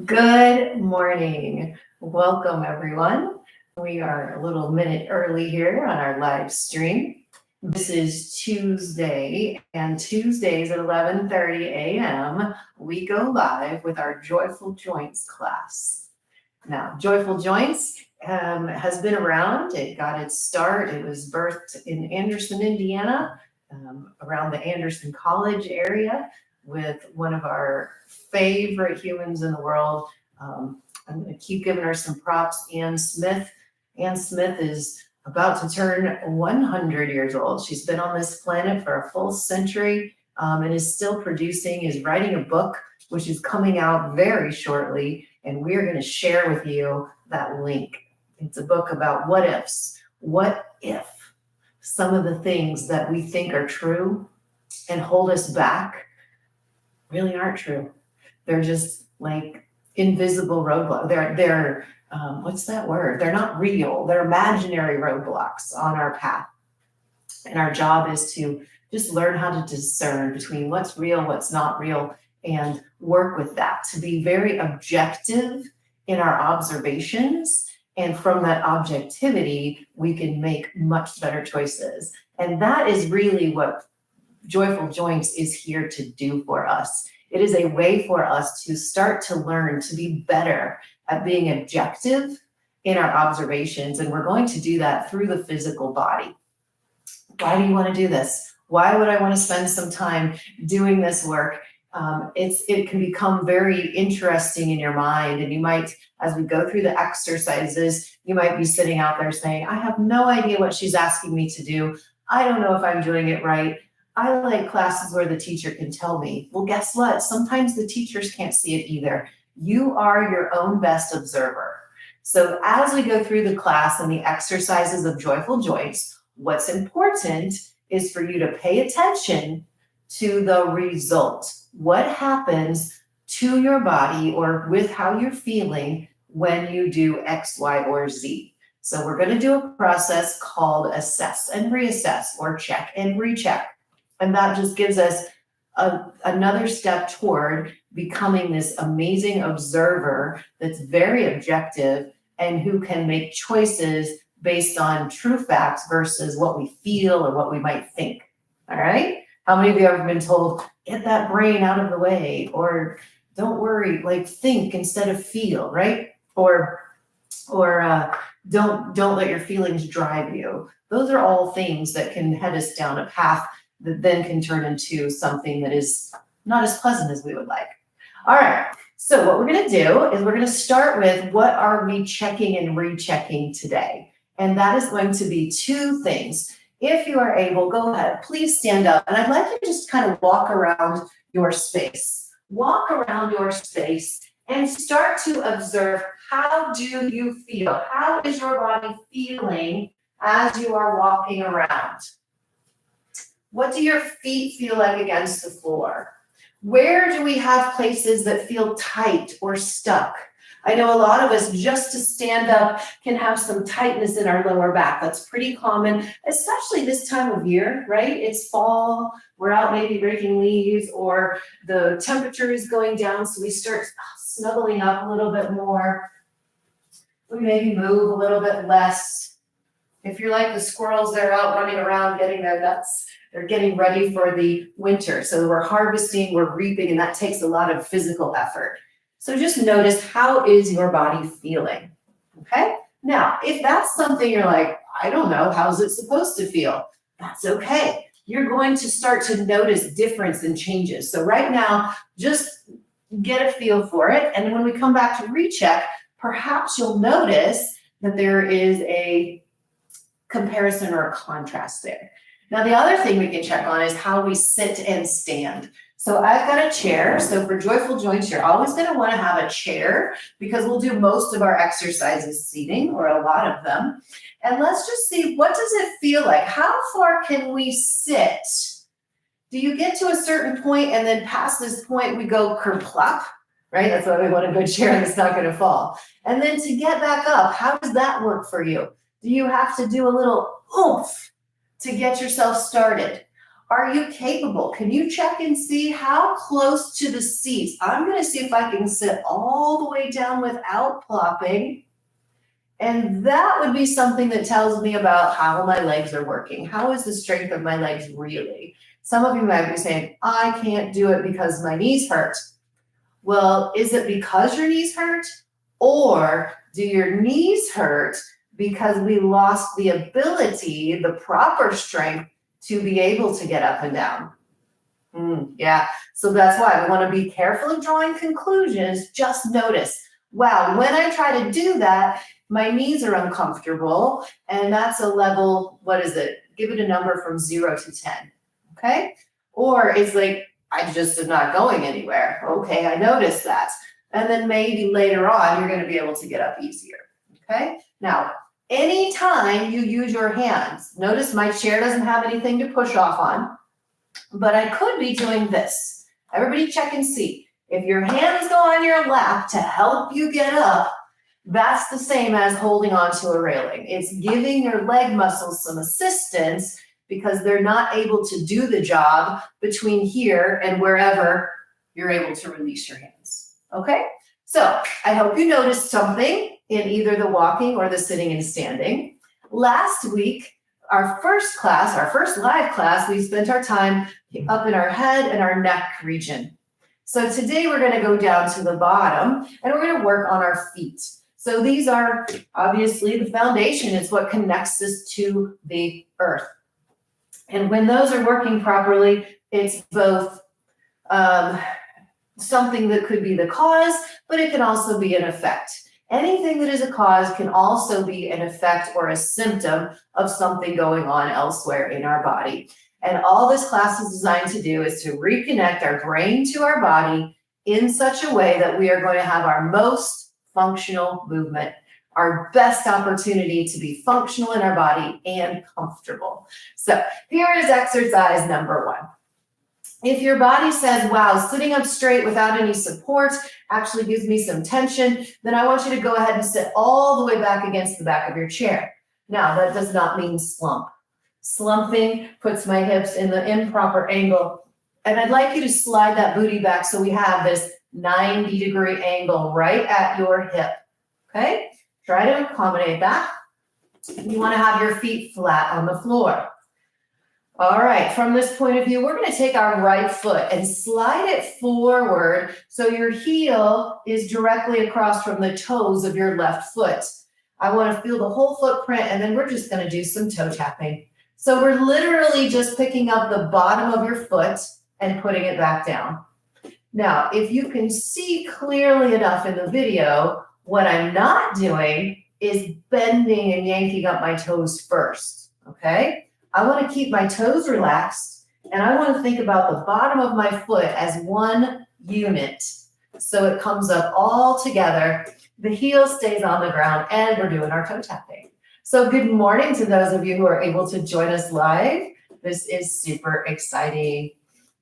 Good morning. Welcome, everyone. We are a little minute early here on our live stream. This is Tuesday, and Tuesdays at 11:30 a.m., we go live with our Joyful Joynts class. Now, Joyful Joynts has been around. It got its start. It was birthed in Anderson, Indiana, around the Anderson College area, with one of our favorite humans in the world. I'm going to keep giving her some props, Ann Smith. Ann Smith is about to turn 100 years old. She's been on this planet for a full century and is still producing, is writing a book, which is coming out very shortly. And we're going to share with you that link. It's a book about what ifs. What if some of the things that we think are true and hold us back really aren't true? They're just like invisible roadblocks. They're what's that word? They're not real. They're imaginary roadblocks on our path. And our job is to just learn how to discern between what's real, what's not real, and work with that, to be very objective in our observations. And from that objectivity, we can make much better choices. And that is really what Joyful Joynts is here to do for us. It is a way for us to start to learn to be better at being objective in our observations. And we're going to do that through the physical body. Why do you want to do this? Why would I want to spend some time doing this work? It can become very interesting in your mind. And you might, as we go through the exercises, you might be sitting out there saying, I have no idea what she's asking me to do. I don't know if I'm doing it right. I like classes where the teacher can tell me. Well, guess what? Sometimes the teachers can't see it either. You are your own best observer. So as we go through the class and the exercises of Joyful Joynts, what's important is for you to pay attention to the result. What happens to your body or with how you're feeling when you do X, Y, or Z? So we're going to do a process called assess and reassess, or check and recheck. And that just gives us another step toward becoming this amazing observer that's very objective and who can make choices based on true facts versus what we feel or what we might think. All right? How many of you have ever been told, get that brain out of the way, or don't worry, like think instead of feel, right? Or don't let your feelings drive you. Those are all things that can head us down a path that then can turn into something that is not as pleasant as we would like. All right, so what we're going to do is we're going to start with what are we checking and rechecking today? And that is going to be two things. If you are able, go ahead, please stand up. And I'd like you to just kind of walk around your space. Walk around your space and start to observe, how do you feel? How is your body feeling as you are walking around? What do your feet feel like against the floor? Where do we have places that feel tight or stuck? I know a lot of us, just to stand up, can have some tightness in our lower back. That's pretty common, especially this time of year, right? It's fall, we're out maybe raking leaves, or the temperature is going down, so we start snuggling up a little bit more. We maybe move a little bit less. If you're like the squirrels, they're out running around getting their nuts. They're getting ready for the winter. So we're harvesting, we're reaping, and that takes a lot of physical effort. So just notice, how is your body feeling? Okay? Now, if that's something you're like, I don't know, how's it supposed to feel? That's okay. You're going to start to notice difference and changes. So right now, just get a feel for it. And when we come back to recheck, perhaps you'll notice that there is a comparison or a contrast there. Now, the other thing we can check on is how we sit and stand. So I've got a chair. So for Joyful Joynts, you're always going to want to have a chair, because we'll do most of our exercises seating, or a lot of them. And let's just see, what does it feel like? How far can we sit? Do you get to a certain point and then past this point we go kerplop, right? That's why we want a good chair that's not going to fall. And then to get back up, how does that work for you? Do you have to do a little oomph to get yourself started? Are you capable? Can you check and see how close to the seats? I'm going to see if I can sit all the way down without plopping. And that would be something that tells me about how my legs are working. How is the strength of my legs really? Some of you might be saying, I can't do it because my knees hurt. Well, is it because your knees hurt? Or do your knees hurt because we lost the ability, the proper strength to be able to get up and down? Yeah, so that's why we want to be careful of drawing conclusions. Just notice, wow, when I try to do that, my knees are uncomfortable, and that's a level, what is it? Give it a number from 0 to 10, okay? Or it's like, I just am not going anywhere. Okay, I noticed that. And then maybe later on, you're going to be able to get up easier, okay? Now, anytime you use your hands, notice my chair doesn't have anything to push off on, but I could be doing this. Everybody check and see. If your hands go on your lap to help you get up, that's the same as holding onto a railing. It's giving your leg muscles some assistance because they're not able to do the job between here and wherever you're able to release your hands. Okay? So I hope you noticed something in either the walking or the sitting and standing. Last week, our first class, our first live class, we spent our time up in our head and our neck region. So today we're going to go down to the bottom and we're going to work on our feet. So these are obviously the foundation. It's what connects us to the earth. And when those are working properly, it's both something that could be the cause, but it can also be an effect. Anything that is a cause can also be an effect or a symptom of something going on elsewhere in our body. And all this class is designed to do is to reconnect our brain to our body in such a way that we are going to have our most functional movement, our best opportunity to be functional in our body and comfortable. So here is exercise number 1. If your body says, wow, sitting up straight without any support actually gives me some tension, then I want you to go ahead and sit all the way back against the back of your chair. Now, that does not mean slump. Slumping puts my hips in the improper angle. And I'd like you to slide that booty back so we have this 90-degree angle right at your hip. Okay? Try to accommodate that. You want to have your feet flat on the floor. All right, from this point of view, we're going to take our right foot and slide it forward so your heel is directly across from the toes of your left foot. I want to feel the whole footprint, and then we're just going to do some toe tapping. So we're literally just picking up the bottom of your foot and putting it back down. Now, if you can see clearly enough in the video, what I'm not doing is bending and yanking up my toes first, okay? I want to keep my toes relaxed, and I want to think about the bottom of my foot as one unit. So it comes up all together. The heel stays on the ground, and we're doing our toe tapping. So good morning to those of you who are able to join us live. This is super exciting.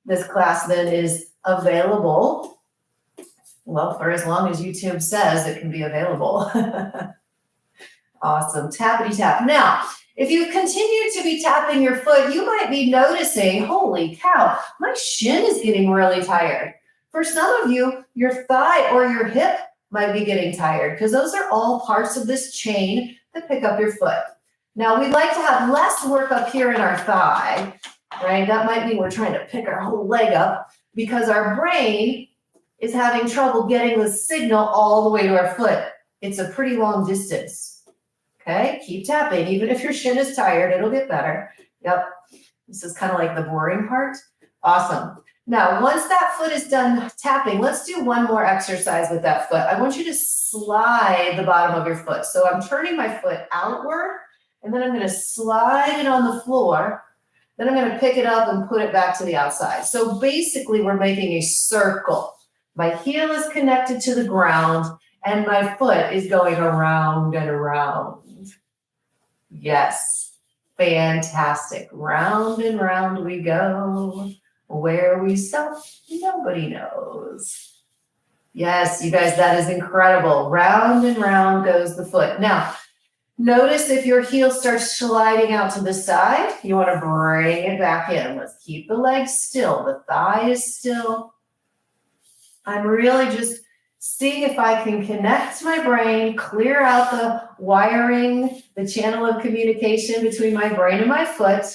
This class then is available, well, for as long as YouTube says it can be available. Awesome. Tappity tap. Now, if you continue to be tapping your foot, you might be noticing, holy cow, my shin is getting really tired. For some of you, your thigh or your hip might be getting tired because those are all parts of this chain that pick up your foot. Now, we'd like to have less work up here in our thigh, right? That might mean we're trying to pick our whole leg up because our brain is having trouble getting the signal all the way to our foot. It's a pretty long distance. Okay, keep tapping. Even if your shin is tired, it'll get better. Yep, this is kind of like the boring part. Awesome. Now, once that foot is done tapping, let's do one more exercise with that foot. I want you to slide the bottom of your foot. So I'm turning my foot outward, and then I'm going to slide it on the floor. Then I'm going to pick it up and put it back to the outside. So basically, we're making a circle. My heel is connected to the ground, and my foot is going around and around. Yes, fantastic. Round and round we go. Where we stop, nobody knows. Yes, you guys, that is incredible. Round and round goes the foot. Now, Notice if your heel starts sliding out to the side, you want to bring it back in. Let's keep the legs still, the thigh is still. I'm really just seeing if I can connect my brain, clear out the wiring, the channel of communication between my brain and my foot.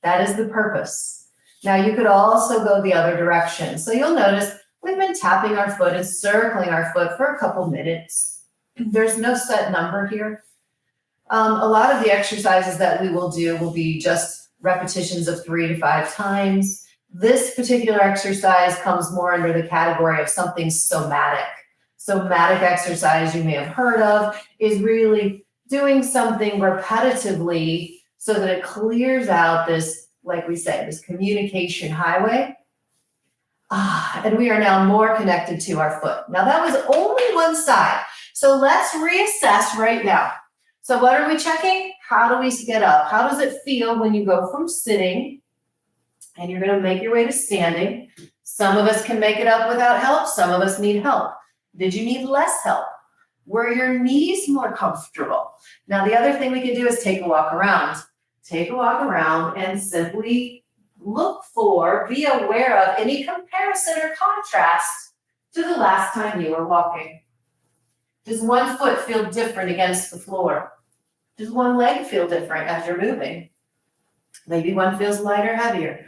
That is the purpose. Now you could also go the other direction. So you'll notice we've been tapping our foot and circling our foot for a couple minutes. There's no set number here. A lot of the exercises that we will do will be just repetitions of 3 to 5 times. This particular exercise comes more under the category of something somatic. Somatic exercise you may have heard of is really doing something repetitively so that it clears out this, like we say, this communication highway. And we are now more connected to our foot. Now that was only one side. So let's reassess right now. So what are we checking? How do we get up? How does it feel when you go from sitting and you're going to make your way to standing? Some of us can make it up without help. Some of us need help. Did you need less help? Were your knees more comfortable? Now, the other thing we can do is take a walk around. Take a walk around and simply look for, be aware of any comparison or contrast to the last time you were walking. Does one foot feel different against the floor? Does one leg feel different as you're moving? Maybe one feels lighter, heavier.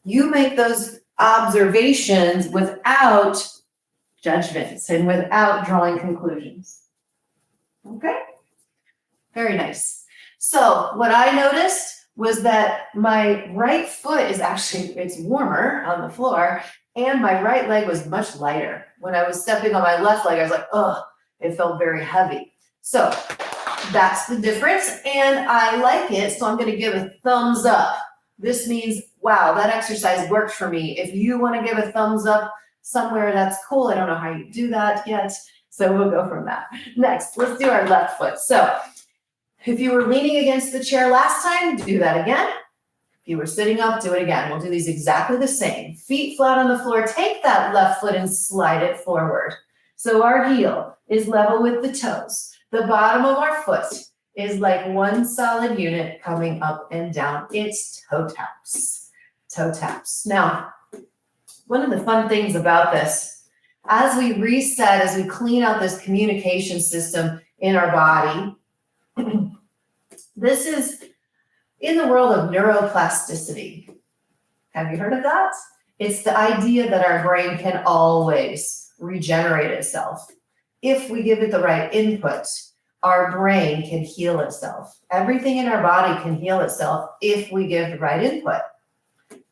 You make those observations without judgments and without drawing conclusions. Okay? Very nice. So what I noticed was that my right foot is actually, it's warmer on the floor, and my right leg was much lighter. When I was stepping on my left leg, I was like, ugh, it felt very heavy. So that's the difference, and I like it, so I'm going to give a thumbs up. This means, wow, that exercise worked for me. If you want to give a thumbs up somewhere, that's cool. I don't know how you do that yet, so we'll go from that. Next, let's do our left foot. So if you were leaning against the chair last time, do that again. If you were sitting up, do it again. We'll do these exactly the same. Feet flat on the floor. Take that left foot and slide it forward. So our heel is level with the toes. The bottom of our foot is like one solid unit coming up and down. It's toe taps. Toe taps. Now, one of the fun things about this, as we reset, as we clean out this communication system in our body, this is in the world of neuroplasticity. Have you heard of that? It's the idea that our brain can always regenerate itself. If we give it the right input, our brain can heal itself. Everything in our body can heal itself if we give the right input.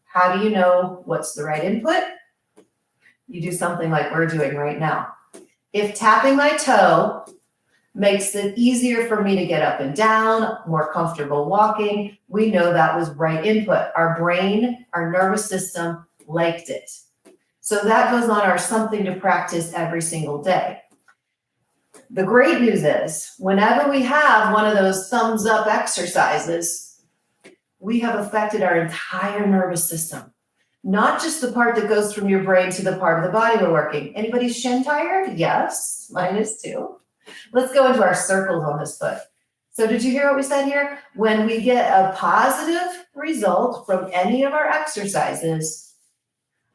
How do you know what's the right input? You do something like we're doing right now. If tapping my toe makes it easier for me to get up and down, more comfortable walking, we know that was right input. Our brain, our nervous system liked it. So that goes on our something to practice every single day. The great news is, whenever we have one of those thumbs up exercises, we have affected our entire nervous system. Not just the part that goes from your brain to the part of the body we're working. Anybody's shin tired? Yes, mine is too. Let's go into our circles on this foot. So did you hear what we said here? When we get a positive result from any of our exercises,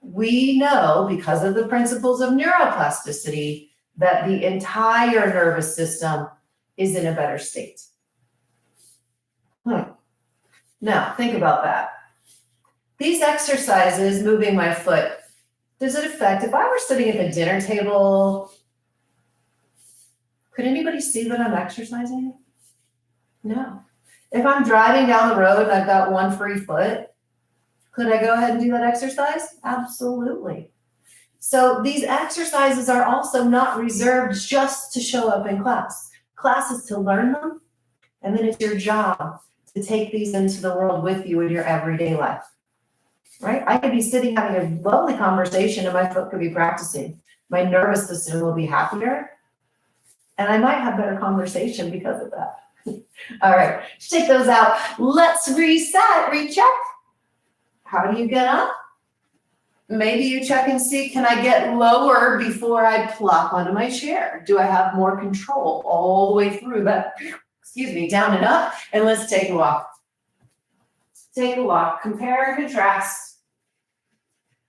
we know, because of the principles of neuroplasticity, that the entire nervous system is in a better state. Now, think about that. These exercises, moving my foot, does it affect, if I were sitting at the dinner table, could anybody see that I'm exercising? No. If I'm driving down the road and I've got one free foot, could I go ahead and do that exercise? Absolutely. So these exercises are also not reserved just to show up in class. Class is to learn them, and then it's your job to take these into the world with you in your everyday life, right? I could be sitting having a lovely conversation and my foot could be practicing. My nervous system will be happier, and I might have better conversation because of that. All right, take those out. Let's reset, recheck. How do you get up? Maybe you check and see, can I get lower before I plop onto my chair? Do I have more control all the way through that excuse me, down and up, and let's take a walk. Take a walk, compare and contrast.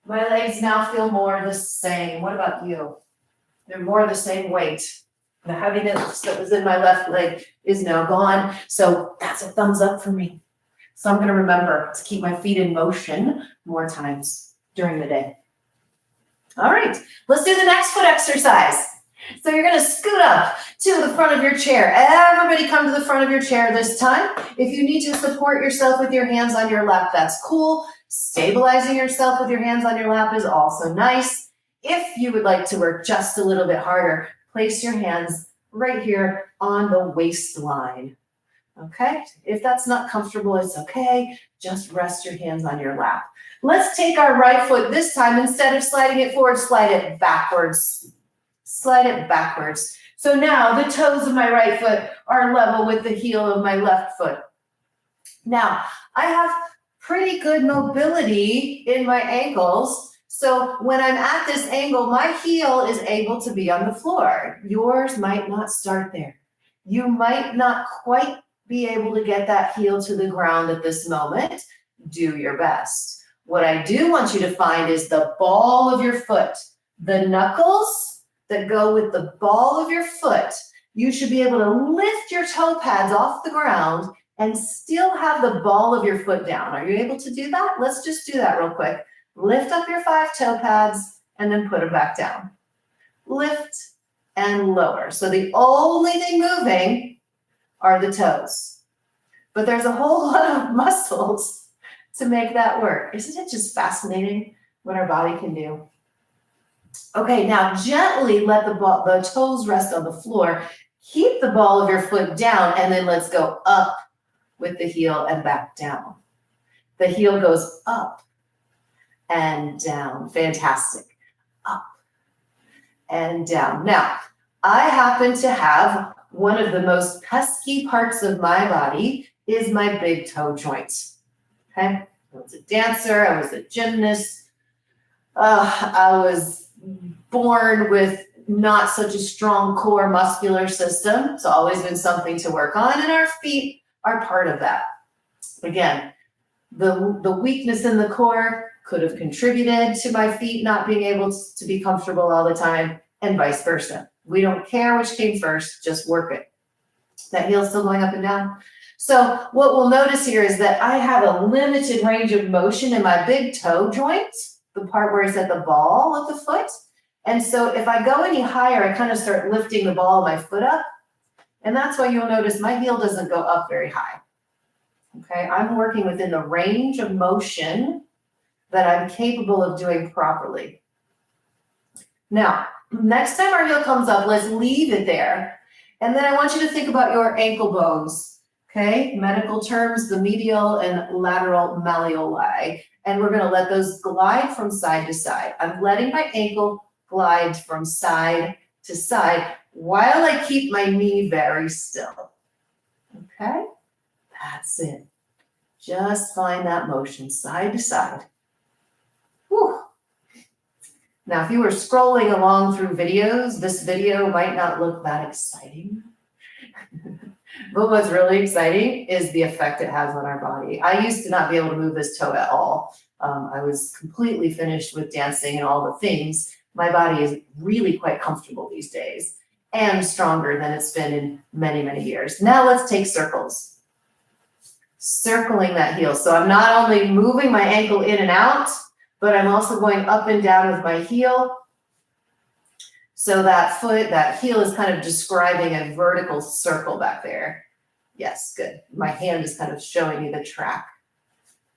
My legs now feel more the same. What about you? They're more the same weight. The heaviness that was in my left leg is now gone. So that's a thumbs up for me. So I'm going to remember to keep my feet in motion more times during the day. All right, let's do the next foot exercise. So you're going to scoot up to the front of your chair. Everybody come to the front of your chair this time. If you need to support yourself with your hands on your lap, that's cool. Stabilizing yourself with your hands on your lap is also nice. If you would like to work just a little bit harder, place your hands right here on the waistline. Okay, if that's not comfortable, it's okay. Just rest your hands on your lap. Let's take our right foot this time. Instead of sliding it forward, slide it backwards. Slide it backwards. So now the toes of my right foot are level with the heel of my left foot. Now, I have pretty good mobility in my ankles. So when I'm at this angle, my heel is able to be on the floor. Yours might not start there. You might not quite be able to get that heel to the ground at this moment. Do your best. What I do want you to find is the ball of your foot, the knuckles that go with the ball of your foot. You should be able to lift your toe pads off the ground and still have the ball of your foot down. Are you able to do that? Let's just do that real quick. Lift up your 5 toe pads and then put them back down. Lift and lower. So the only thing moving are the toes. But there's a whole lot of muscles to make that work. Isn't it just fascinating what our body can do? Okay, now gently let the toes rest on the floor. Keep the ball of your foot down, and then let's go up with the heel and back down. The heel goes up and down. Fantastic. Up and down. Now, I happen to have one of the most pesky parts of my body is my big toe joints. Okay, I was a dancer, I was a gymnast, I was born with not such a strong core muscular system. It's always been something to work on, and our feet are part of that. Again, the weakness in the core could have contributed to my feet not being able to be comfortable all the time, and vice versa. We don't care which came first, just work it. That heel's still going up and down. So what we'll notice here is that I have a limited range of motion in my big toe joint, the part where it's at the ball of the foot. And so if I go any higher, I kind of start lifting the ball of my foot up. And that's why you'll notice my heel doesn't go up very high. Okay, I'm working within the range of motion that I'm capable of doing properly. Now, next time our heel comes up, let's leave it there. And then I want you to think about your ankle bones. Okay, medical terms, the medial and lateral malleoli. And we're going to let those glide from side to side. I'm letting my ankle glide from side to side while I keep my knee very still. Okay, that's it. Just find that motion side to side. Whew. Now, if you were scrolling along through videos, this video might not look that exciting. But what's really exciting is the effect it has on our body. I used to not be able to move this toe at all. I was completely finished with dancing and all the things. My body is really quite comfortable these days and stronger than it's been in many, many years. Now let's take circles. Circling that heel. So I'm not only moving my ankle in and out, but I'm also going up and down with my heel. So that heel is kind of describing a vertical circle back there. Yes, good. My hand is kind of showing you the track.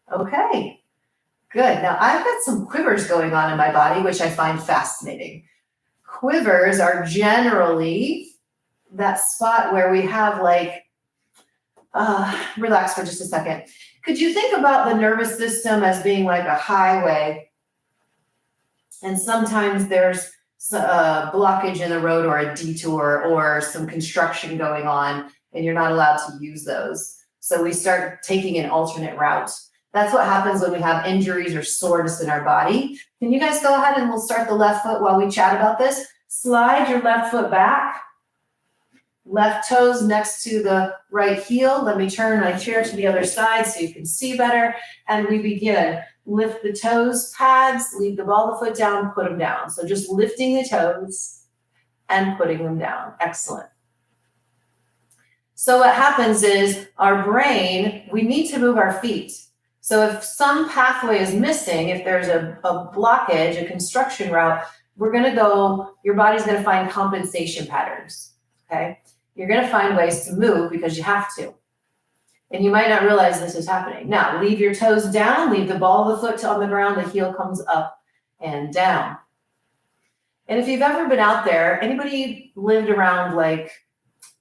Okay, good. Now I've got some quivers going on in my body, which I find fascinating. Quivers are generally that spot where we have relax for just a second. Could you think about the nervous system as being like a highway? And sometimes there's a blockage in the road or a detour or some construction going on, and you're not allowed to use those. So we start taking an alternate route. That's what happens when we have injuries or soreness in our body. Can you guys go ahead and we'll start the left foot while we chat about this? Slide your left foot back. Left toes next to the right heel. Let me turn my chair to the other side so you can see better. And we begin. Lift the toes, pads, leave the ball of the foot down, put them down. So just lifting the toes and putting them down. Excellent. So what happens is our brain, we need to move our feet. So if some pathway is missing, if there's a blockage, a construction route, your body's going to find compensation patterns, okay? You're going to find ways to move because you have to. And you might not realize this is happening. Now, leave your toes down, leave the ball of the foot on the ground, the heel comes up and down. And if you've ever been out there, anybody lived around like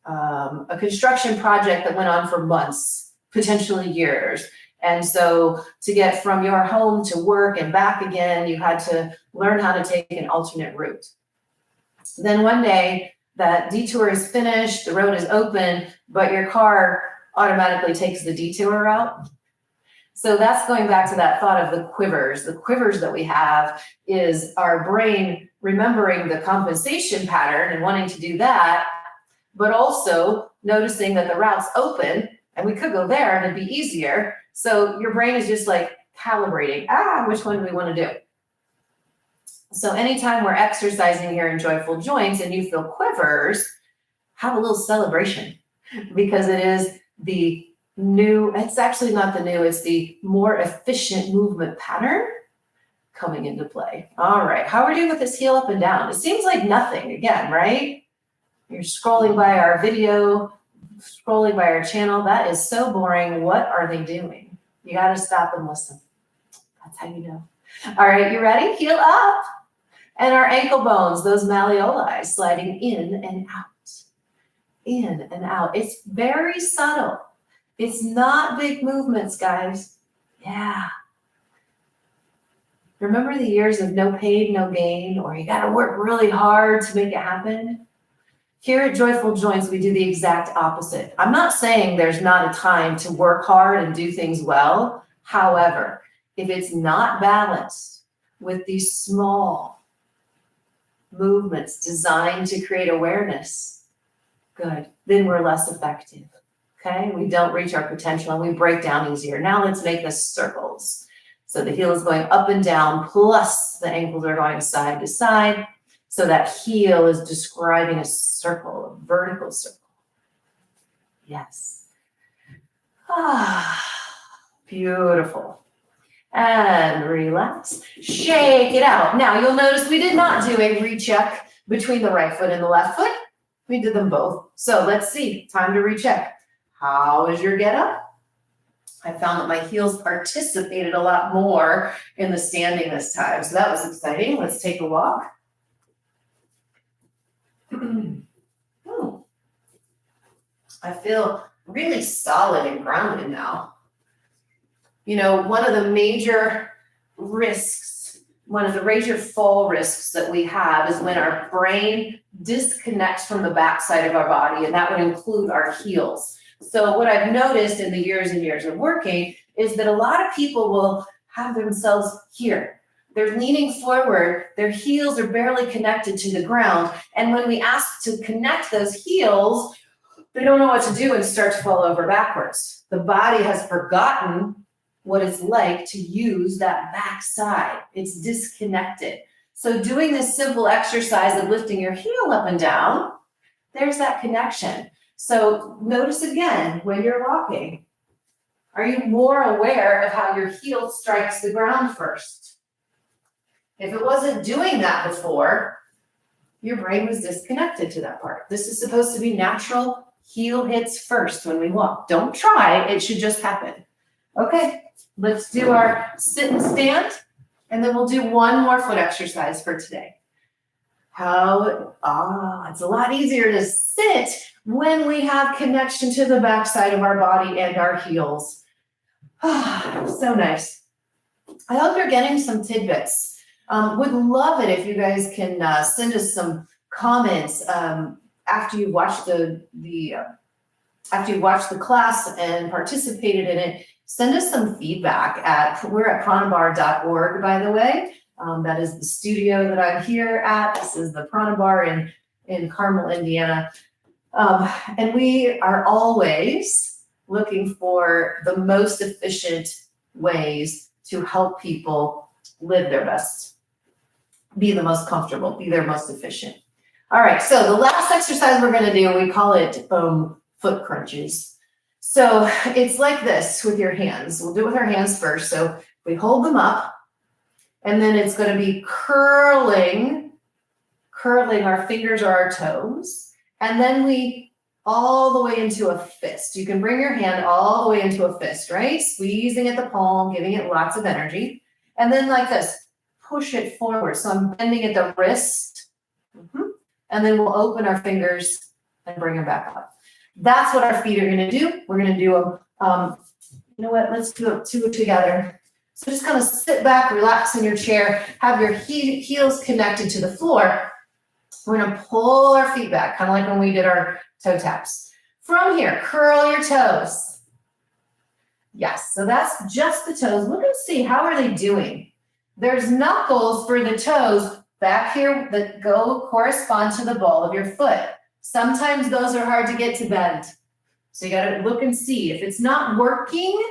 a construction project that went on for months, potentially years. And so to get from your home to work and back again, you had to learn how to take an alternate route. Then one day that detour is finished, the road is open, but your car automatically takes the detour route. So that's going back to that thought of the quivers. The quivers that we have is our brain remembering the compensation pattern and wanting to do that, but also noticing that the route's open and we could go there and it'd be easier. So your brain is just like calibrating, which one do we want to do? So anytime we're exercising here in Joyful Joints and you feel quivers, have a little celebration because it is it's actually not the new, it's the more efficient movement pattern coming into play. All right, how are we doing with this heel up and down? It seems like nothing again, right? You're scrolling by our video, scrolling by our channel. That is so boring. What are they doing? You got to stop and listen. That's how you know. All right, you ready? Heel up. And our ankle bones, those malleoli, sliding in and out. In and out. It's very subtle. It's not big movements, guys. Yeah. Remember the years of no pain, no gain, or you got to work really hard to make it happen? Here at Joyful Joints, we do the exact opposite. I'm not saying there's not a time to work hard and do things well. However, if it's not balanced with these small movements designed to create awareness, good, then we're less effective, okay? We don't reach our potential and we break down easier. Now let's make this circles. So the heel is going up and down, plus the ankles are going side to side. So that heel is describing a circle, a vertical circle. Yes. Beautiful. And relax. Shake it out. Now you'll notice we did not do a recheck between the right foot and the left foot. We did them both. So let's see. Time to recheck. How is your get up? I found that my heels participated a lot more in the standing this time. So that was exciting. Let's take a walk. I feel really solid and grounded now. You know, one of the major risks, one of the major fall risks that we have is when our brain disconnects from the backside of our body, and that would include our heels. So what I've noticed in the years and years of working is that a lot of people will have themselves here. They're leaning forward, their heels are barely connected to the ground. And when we ask to connect those heels, they don't know what to do and start to fall over backwards. The body has forgotten what it's like to use that back side. It's disconnected. So doing this simple exercise of lifting your heel up and down, there's that connection. So notice again, when you're walking, are you more aware of how your heel strikes the ground first? If it wasn't doing that before, your brain was disconnected to that part. This is supposed to be natural. Heel hits first when we walk. Don't try, it should just happen. Okay, let's do our sit and stand, and then we'll do one more foot exercise for today. It's a lot easier to sit when we have connection to the backside of our body and our heels. So nice. I hope you're getting some tidbits. Would love it if you guys can send us some comments after you watch the class and participated in it. Send us some feedback we're at pranabar.org, by the way. That is the studio that I'm here at. This is the Prana Bar in Carmel, Indiana. And we are always looking for the most efficient ways to help people live their best, be the most comfortable, be their most efficient. All right, so the last exercise we're gonna do, we call it foot crunches. So it's like this with your hands. We'll do it with our hands first. So we hold them up, and then it's gonna be curling our fingers or our toes, and then we all the way into a fist. You can bring your hand all the way into a fist, right? Squeezing at the palm, giving it lots of energy. And then like this, push it forward. So I'm bending at the wrist. And then we'll open our fingers and bring them back up. That's what our feet are gonna do. We're gonna do them, you know what, let's do it two together. So just kind of sit back, relax in your chair, have your heels connected to the floor. We're gonna pull our feet back, kind of like when we did our toe taps. From here, curl your toes. Yes, so that's just the toes. Look and see, how are they doing? There's knuckles for the toes back here that correspond to the ball of your foot. Sometimes those are hard to get to bend. So you gotta look and see. If it's not working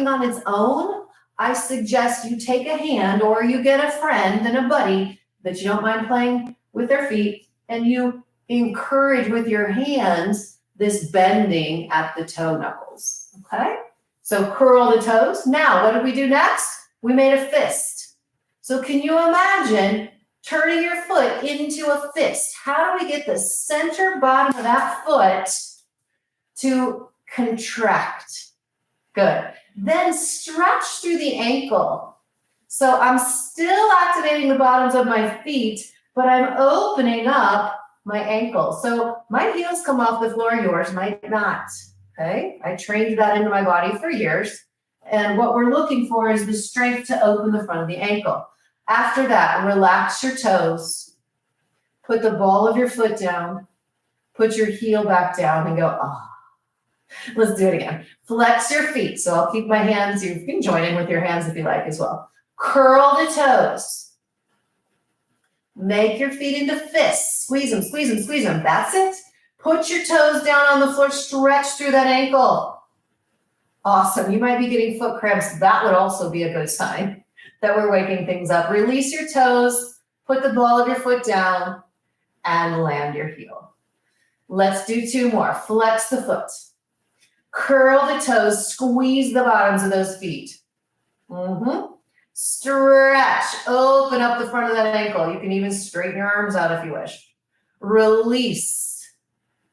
on its own, I suggest you take a hand or you get a friend and a buddy that you don't mind playing with their feet, and you encourage with your hands this bending at the toe knuckles, okay? So curl the toes. Now, what did we do next? We made a fist. So can you imagine turning your foot into a fist? How do we get the center bottom of that foot to contract? Good. Then stretch through the ankle. So I'm still activating the bottoms of my feet, but I'm opening up my ankle. So my heels come off the floor, yours might not, okay? I trained that into my body for years. And what we're looking for is the strength to open the front of the ankle. After that, relax your toes. Put the ball of your foot down. Put your heel back down and go, ah. Let's do it again. Flex your feet. So I'll keep my hands. You can join in with your hands if you like as well. Curl the toes. Make your feet into fists. Squeeze them, squeeze them, squeeze them. That's it. Put your toes down on the floor. Stretch through that ankle. Awesome. You might be getting foot cramps. That would also be a good sign that we're waking things up. Release your toes. Put the ball of your foot down and land your heel. Let's do two more. Flex the foot. Curl the toes. Squeeze the bottoms of those feet. Stretch. Open up the front of that ankle. You can even straighten your arms out if you wish. Release.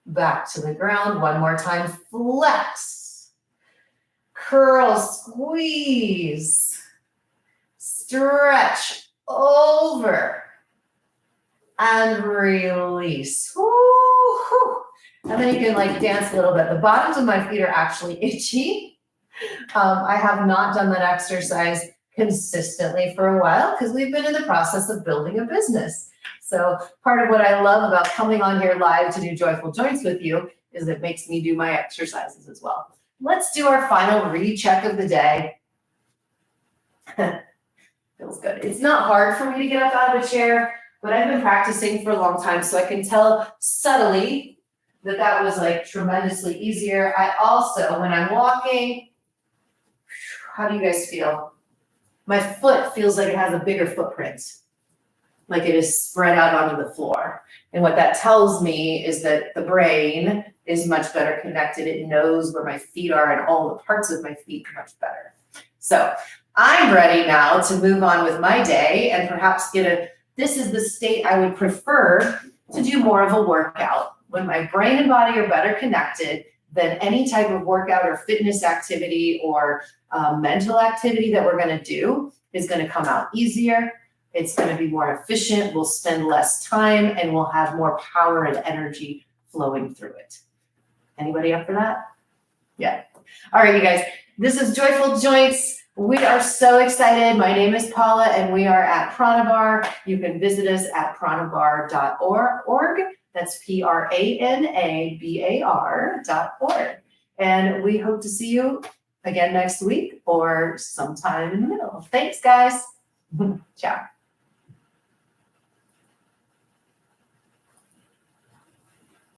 Back to the ground. One more time. Flex. Curl. Squeeze. Stretch. Over. And release. Woo-hoo. And then you can like dance a little bit. The bottoms of my feet are actually itchy. I have not done that exercise consistently for a while because we've been in the process of building a business. So part of what I love about coming on here live to do Joyful Joints with you is it makes me do my exercises as well. Let's do our final recheck of the day. Feels good. It's not hard for me to get up out of a chair, but I've been practicing for a long time, so I can tell subtly that was like tremendously easier. I also, when I'm walking, how do you guys feel? My foot feels like it has a bigger footprint, like it is spread out onto the floor. And what that tells me is that the brain is much better connected. It knows where my feet are and all the parts of my feet much better. So I'm ready now to move on with my day and perhaps this is the state I would prefer to do more of a workout. When my brain and body are better connected, then any type of workout or fitness activity or mental activity that we're going to do is going to come out easier. It's going to be more efficient. We'll spend less time and we'll have more power and energy flowing through it. Anybody up for that? Yeah. All right, you guys, this is Joyful Joints. We are so excited. My name is Paula and we are at Pranabar. You can visit us at pranabar.org. That's pranabar.org. And we hope to see you again next week or sometime in the middle. Thanks, guys. Ciao.